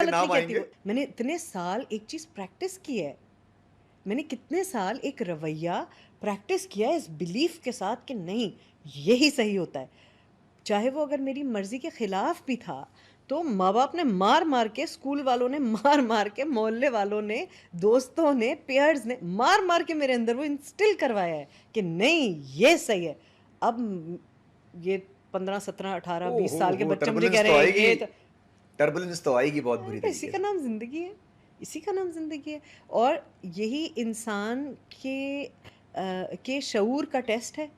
गलत नहीं नाम कहती आएंगे। वो। मैंने इतने साल एक चीज़ प्रैक्टिस की है, मैंने कितने साल एक रवैया प्रैक्टिस किया है इस बिलीफ के साथ कि नहीं यही सही होता है, चाहे वो अगर मेरी मर्जी के खिलाफ भी था। तो माँ बाप ने मार मार के, स्कूल वालों ने मार मार के, मोहल्ले वालों ने, दोस्तों ने, पेयर्स ने मार मार के मेरे अंदर वो इंस्टिल करवाया है कि नहीं ये सही है। अब ये 15, 17, 18, 20 साल के हो बच्चे मुझे कह टर्बुलेंस तो रहे हैं आएगी, ये तो टर्बुलेंस तो आएगी बहुत अरे बुरी तो इसी तरीके का से। नाम जिंदगी है, इसी का नाम जिंदगी है। और यही इंसान के शऊर का टेस्ट है,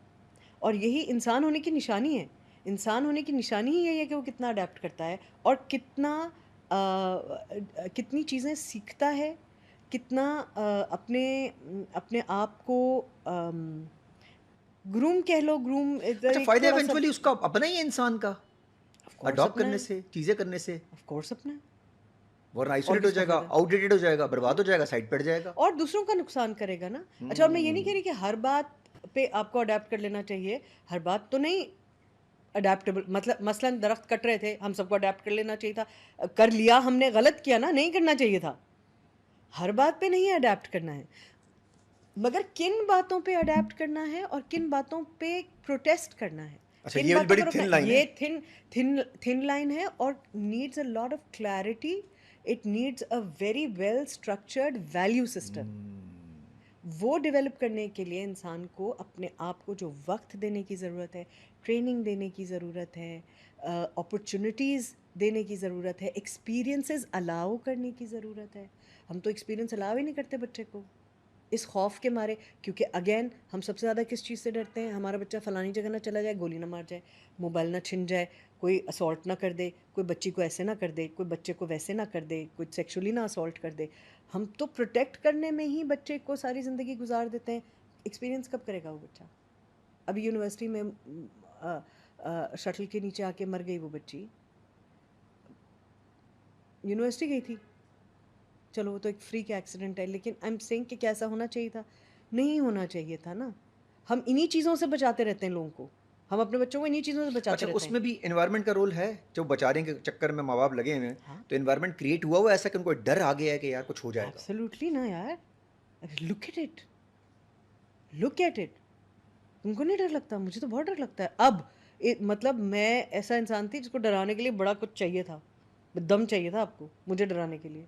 और यही इंसान होने की निशानी है। इंसान होने की निशानी ही यही है कि वो कितना अडेप्ट करता है और कितनी चीज़ें सीखता है, कितना अपने आप को ग्रूम कह लो, ग्रूम इधर अच्छा, एक फायदा थोड़ा सा। इवेंचुअली उसका अपना ही है इंसान का, ऑफ कोर्स अडॉप्ट अपना करने है, से, चीजें करने से। ऑफ कोर्स अपना है। वरना और आइसोलेट हो किसको जाएगा, फायदा? आउटडेटेड हो जाएगा, हाँ, बर्बाद हो जाएगा, साइड पड़ जाएगा। और दूसरों का नुकसान करेगा ना। अच्छा, और मैं ये नहीं कह रही कि हर बात पे आपको अडेप्ट कर लेना चाहिए, हर बात तो नहीं अडेप्टेबल। मतलब मसलन दरख्त कट रहे थे, हम सबको अडेप्ट कर लेना चाहिए था, कर लिया हमने, गलत किया ना, नहीं करना चाहिए था। हर बात पे नहीं अडेप्ट करना है, मगर किन बातों पे अडेप्ट करना है और किन बातों पे प्रोटेस्ट करना है, अच्छा, किन ये वाली बातों बड़ी को रोकना थिन है। लाइन है। ये थिन थिन थिन लाइन है और needs a lot of clarity. It needs a very well structured value system. वो डेवलप करने के लिए इंसान को अपने आप को जो वक्त देने की ज़रूरत है, ट्रेनिंग देने की ज़रूरत है, अपॉर्चुनिटीज़ देने की ज़रूरत है, एक्सपीरियंसेस अलाउ करने की ज़रूरत है। हम तो एक्सपीरियंस अलाउ ही नहीं करते बच्चे को, इस खौफ के मारे। क्योंकि अगेन हम सबसे ज़्यादा किस चीज़ से डरते हैं? हमारा बच्चा फलानी जगह ना चला जाए, गोली ना मार जाए, मोबाइल ना छिन जाए, कोई असॉल्ट ना कर दे, कोई बच्ची को ऐसे ना कर दे, कोई बच्चे को वैसे ना कर दे, कोई सेक्सुअली ना असॉल्ट कर दे। हम तो प्रोटेक्ट करने में ही बच्चे को सारी ज़िंदगी गुजार देते हैं। एक्सपीरियंस कब करेगा वो बच्चा? अभी यूनिवर्सिटी में शटल के नीचे आके मर गई वो बच्ची, यूनिवर्सिटी गई थी, चलो वो तो एक फ्रीक एक्सीडेंट है, लेकिन आई एम सेइंग कि क्या ऐसा होना चाहिए था? नहीं होना चाहिए था ना। हम इन्हीं चीज़ों से बचाते रहते हैं लोगों को, हम अपने बच्चों को इन्हीं चीज़ों से बचाते अच्छा, रहते हैं। उसमें भी एनवायरनमेंट का रोल है, जो बचाने के चक्कर में माँ बाप लगे हुए हैं। हाँ, तो एनवायरनमेंट क्रिएट हुआ हुआ है ऐसा कि उनको डर आ गया है कि यार कुछ हो जाएगा। एब्सोल्युटली ना यार, look at it, look at it. तुमको नहीं डर लगता? मुझे तो बहुत डर लगता है अब। मतलब मैं ऐसा इंसान थी जिसको डराने के लिए बड़ा कुछ चाहिए था, दम चाहिए था आपको मुझे डराने के लिए।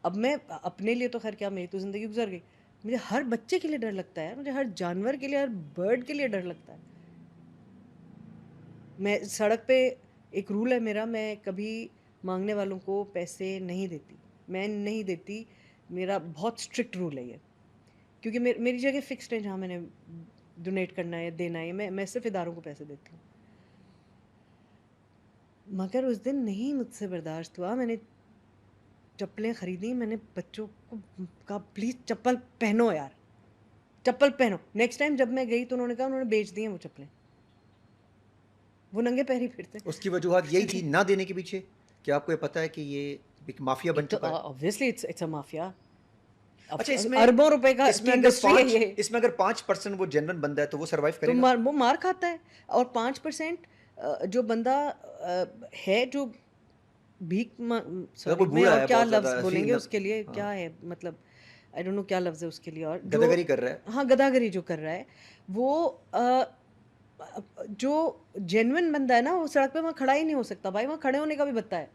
अब मैं अपने लिए तो खैर क्या, मेरी तो ज़िंदगी गुजर गई, मुझे हर बच्चे के लिए डर लगता है, मुझे हर जानवर के लिए, हर बर्ड के लिए डर लगता है। मैं सड़क पे, एक रूल है मेरा, मैं कभी मांगने वालों को पैसे नहीं देती, मैं नहीं देती, मेरा बहुत स्ट्रिक्ट रूल है ये। क्योंकि मेरी जगह फिक्स्ड है जहाँ मैंने डोनेट करना है, देना है, मैं सिर्फ इदारों को पैसे देती हूँ। मगर उस दिन नहीं मुझसे बर्दाश्त हुआ, मैंने चप्पलें ख़रीदी, मैंने बच्चों को कहा प्लीज़ चप्पल पहनो यार, चप्पल पहनो। नेक्स्ट टाइम जब मैं गई तो उन्होंने कहा, उन्होंने बेच दी हैं वो चप्पलें, वो नंगे पैर ही फिरते। उसकी वजूहत यही थी ना देने के पीछे, कि आपको ये पता है कि ये एक माफिया बन एक तो चुका है। ऑब्वियसली इट्स अ माफिया, अच्छा, अरबों रुपए का की इंडस्ट्री है ये। इसमें अगर 5% वो जेन्युइन बंदा है तो वो सरवाइव तो करेगा। वो मार खाता है। और 5% जो बंदा है जो अगर सॉरी कोई मैं बूढ़ा और है, क्या बहुत ज्यादा लफ्ज़ सी बोलेंगे न, उसके लिए, हाँ, क्या है मतलब, आई डोंट नो क्या लफ्ज़ है उसके लिए, और जो गदागरी कर रहा है। हाँ गदागरी जो कर रहा है वो जो जेन्युइन बंदा है ना, वो सड़क पे वहाँ खड़ा ही नहीं हो सकता भाई, वहाँ खड़े होने का भी बत्ता है।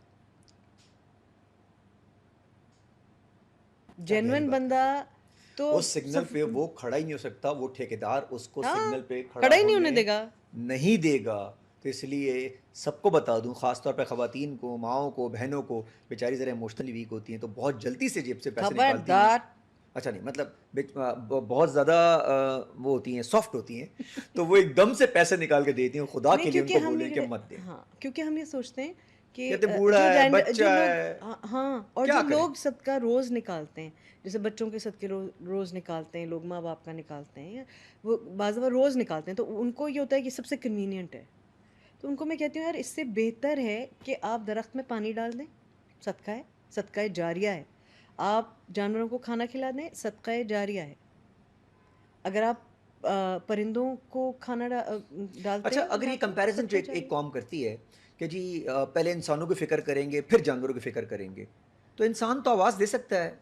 क्या गहरी जेन्युइन बात बंदा करते हैं। तो उस सिग्नल सब, पे वो खड़ा ही नहीं हो सकता, वो ठेकेदार उसको हाँ सिग्नल पे खड़ा खड़ा ही नहीं होने होने देगा। नहीं देगा। तो इसलिए सबको बता दूं, खासतौर पे खवातीन को, माओं को, बहनों को, बेचारी ज़रा इमोशनली वीक होती हैं तो बहुत जल्दी से जेब से पैसे निकालती हैं। खबरदार। अच्छा नहीं, मतलब बहुत ज़्यादा वो होती हैं, सॉफ्ट होती हैं, तो वो एकदम से पैसे निकाल के देती हैं। खुदा नहीं के लिए क्योंकि उनको हम बोलें ये, कि मत दें। हाँ क्योंकि हम ये सोचते हैं कि कहते बूढ़ा है, जो बच्चा लोग, है, हाँ, और क्या जो करें। लोग सदका रोज़ निकालते हैं, जैसे बच्चों के सदके रोज़ निकालते हैं लोग, माँ बाप का निकालते हैं, या वो बाज़ दफ़ा रोज़ निकालते हैं, तो उनको ये होता है कि सबसे कन्वीनियंट है। तो उनको मैं कहती हूँ यार इससे बेहतर है कि आप दरख्त में पानी डाल दें, सदका है, सदका जारिया है। आप जानवरों को खाना खिला दें, सदका जारिया है। अगर आप परिंदों को खाना डालते अच्छा, हैं, अगर ये आप कंपैरिजन जो सदका एक जारिया। कॉम करती है कि जी पहले इंसानों की फ़िक्र करेंगे फिर जानवरों की फ़िक्र करेंगे, तो इंसान तो आवाज़ दे सकता है,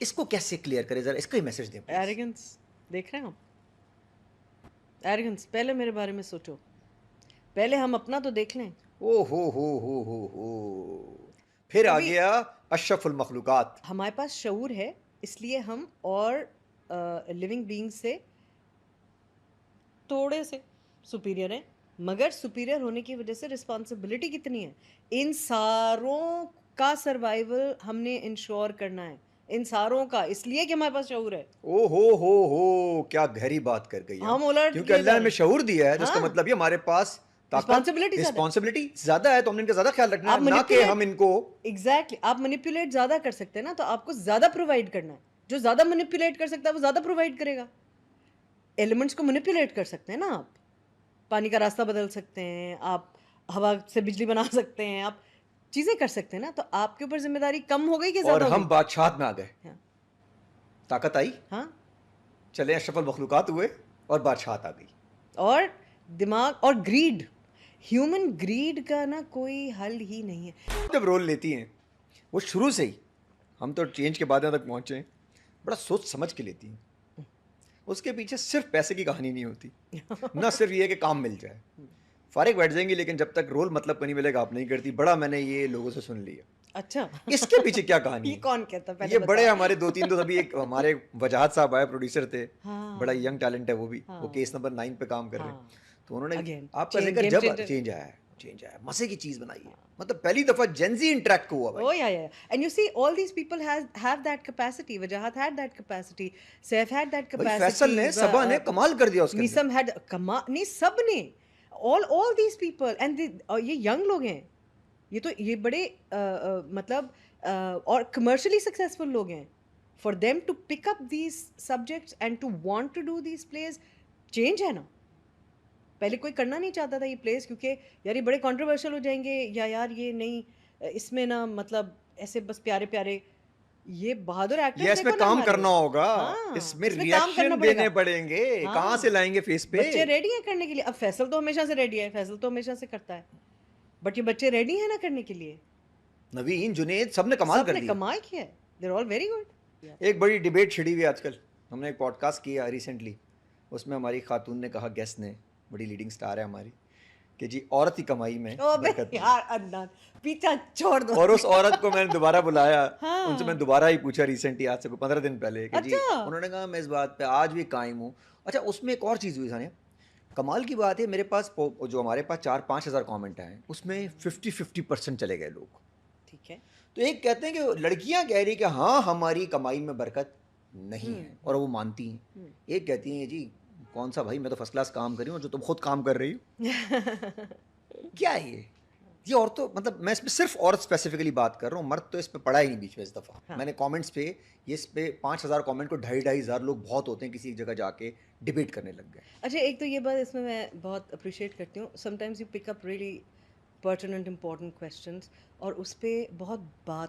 इसको कैसे क्लियर करें, ज़रा इसका ही मैसेज दें प्लीज़। एरोगेंस देख रहे हैं आप? एरोगेंस, पहले मेरे बारे में सोचो, पहले हम अपना तो देख लें। ओ हो, फिर आ अभी गया अशरफुल मखलूकात। हमारे पास शऊर है, इसलिए हम और लिविंग बीइंग से थोड़े से सुपीरियर हैं, मगर सुपीरियर होने की वजह से रिस्पॉन्सिबिलिटी कितनी है? इन सारों का सर्वाइवल हमने इंश्योर करना है, इन सारों का, इसलिए कि हमारे पास शऊर है। ओ हो, क्या गहरी बात कर गई आप। हम उलट क्योंकि के अल्लाह जा ने हमें रहे हैं। शऊर दिया है, तो इसका हाँ, मतलब ये हमारे पास ताकत, रिस्पॉन्सिबिलिटी ज्यादा है। रिस्पॉन्सिबिलिटी ज़्यादा है, तो हमने इनका ज़्यादा ख्याल रखना आप है, ना कि मैनिपुलेट हम इनको एग्जैक्टली आप मैनिपुलेट ज्यादा कर सकते हैं ना, तो आपको ज्यादा प्रोवाइड करना है। जो ज्यादा मैनिपुलेट कर सकता है वो ज्यादा प्रोवाइड करेगा। एलिमेंट्स को मैनिपुलेट कर सकते हैं ना आप, पानी का रास्ता बदल सकते हैं आप, हवा से बिजली बना सकते हैं आप, चीजें कर सकते हैं ना। तो आपके ऊपर जिम्मेदारी कम हो गई कि और ज्यादा हो हम गई? बादशाहत में आ गए, हाँ, ताकत आई, हाँ। चले अशरफुल मखलूकात हुए और बादशाहत आ गई। और दिमाग और ग्रीड, ह्यूमन ग्रीड का ना कोई हल ही नहीं है। जब रोल लेती हैं वो शुरू से ही, हम तो चेंज के बाद यहाँ तक पहुँचे हैं, बड़ा सोच समझ के लेती हैं। उसके पीछे सिर्फ पैसे की कहानी नहीं होती, ना सिर्फ ये कि काम मिल जाए, फारिग बैठ जाएंगी, लेकिन जब तक रोल मतलब का नहीं मिलेगा आप नहीं करती। बड़ा मैंने ये लोगों से सुन लिया। अच्छा। इसके पीछे क्या कहानी ये है? कौन कहता है? पहले ये बड़े बताओ। हमारे 2-3 तो अभी, एक हमारे वजाहत साहब आए, प्रोड्यूसर थे, बड़ा हाँ, यंग टैलेंट है वो भी, वो हाँ, केस नंबर 9 पे काम कर रहे हैं। हाँ। तो उन्होंने अगेन आपका चेंज, जिक्र गेम जब चेंजर। चेंज आया, मजे की चीज बनाई है, मतलब पहली दफा जेंजी इंटरेक्ट हुआ भाई। Oh yeah. And you see, all these people have that capacity. Wajahat had that capacity. Saif had that भाई फैसल ने, capacity. सबा ने कमाल कर दिया उसके अंदर। Nisam had नहीं, सब ने, all these people and ये young लोग हैं, ये तो ये बड़े मतलब और commercially successful लोग हैं. For them to pick up these subjects and to want to do these plays, change है ना। पहले कोई करना नहीं चाहता था ये प्लेस, क्योंकि यार ये बड़े कंट्रोवर्शियल हो जाएंगे, या यार ये नहीं, इसमें ना मतलब ऐसे बस प्यारे प्यारे, ये बहादुर ये एक्टर्स इसमें देखो ना काम हमारे। करना होगा, हाँ, इसमें इसमें काम करना रिएक्शन पड़ेगा। देने पड़ेंगे, कहाँ हाँ, से लाएंगे फेस पे? बच्चे रेडी हैं करने के लिए। अब फैसल तो हमेशा से रेडी है, फैसल तो हमेशा से करता है, बट ये बच्चे रेडी हैं ना करने के लिए। नवीन, जुनेद, सबने कमाल कर सबने दिया। कमाल किया है, they are all very good. एक बड़ी डिबेट छिड़ी हुई है आजकल। हमने एक पॉडकास्ट किया रिसेंटली, उसमें हमारी खातून ने कहा, गेस्ट ने, बड़ी लीडिंग स्टार है हमारी, कि जी औरत की कमाई में ओ बे बरकत नहीं। यार अदनान, पीछा छोड़ दो। और उस औरत को मैंने दोबारा बुलाया, हाँ। उनसे मैंने दोबारा ही पूछा रिसेंटली, आज से 15 दिन पहले, कि जी, अच्छा। उन्होंने कहा मैं इस बात पे आज भी कायम हूँ। अच्छा, उसमें एक और चीज़ हुई सानिया, कमाल की बात है, मेरे पास जो हमारे पास 4-5 हज़ार कॉमेंट आए, उसमें 50-50% चले गए लोग। ठीक है। तो एक कहते हैं कि लड़कियां कह रही कि हाँ हमारी कमाई में बरकत नहीं है, और वो मानती हैं। एक कहती हैं, जी कौन सा भाई, मैं तो फर्स्ट क्लास काम कर रही हूँ, जो तुम खुद काम कर रही हो। क्या है ये और तो मतलब मैं इसमें सिर्फ औरत स्पेसिफिकली बात कर रहा हूँ, मर्द तो इस पे पड़ा ही नहीं बीच में इस दफ़ा। हाँ। मैंने कमेंट्स पे, ये इस पे 5,000 कमेंट को 2,500 लोग बहुत होते हैं, किसी एक जगह जाके डिबेट करने लग गए। अच्छा, एक तो ये बात इसमें मैं बहुत अप्रिशिएट करती हूँ, sometimes you pick up really pertinent important questions और उस पे बहुत बात